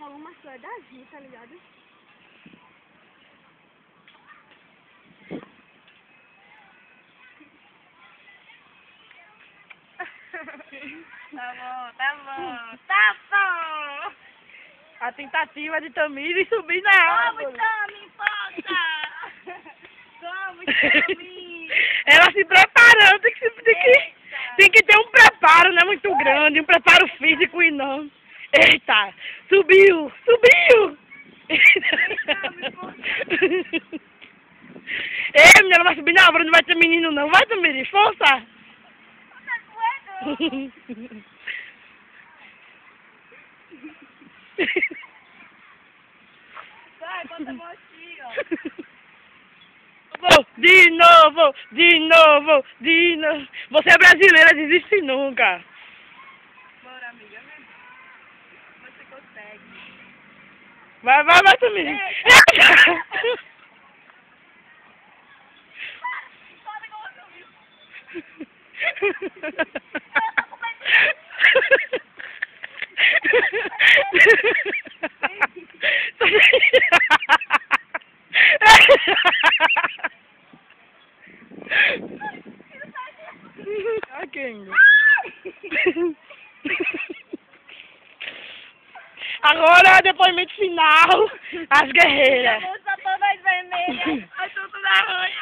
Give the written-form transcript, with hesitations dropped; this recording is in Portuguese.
uma coisa da gente, tá ligado? Tá bom. A tentativa de Tamires subir na árvore. Vamos, Tami, força! Vamos, Tami! Ela se preparando, tem que ter um preparo, né, muito grande, um preparo físico e não. Eita, subiu! Ei, menina, vai subir na árvore, não vai ter menino não. Vai, Tamires, força! Vai, bota a mão aqui, ó. De novo. Você é brasileira, desiste nunca. Bora, amiga. Você consegue. Vai, Tamires. Agora, depoimento final, as guerreiras. Usa todas as vermelhas. Ai, tudo na ranha.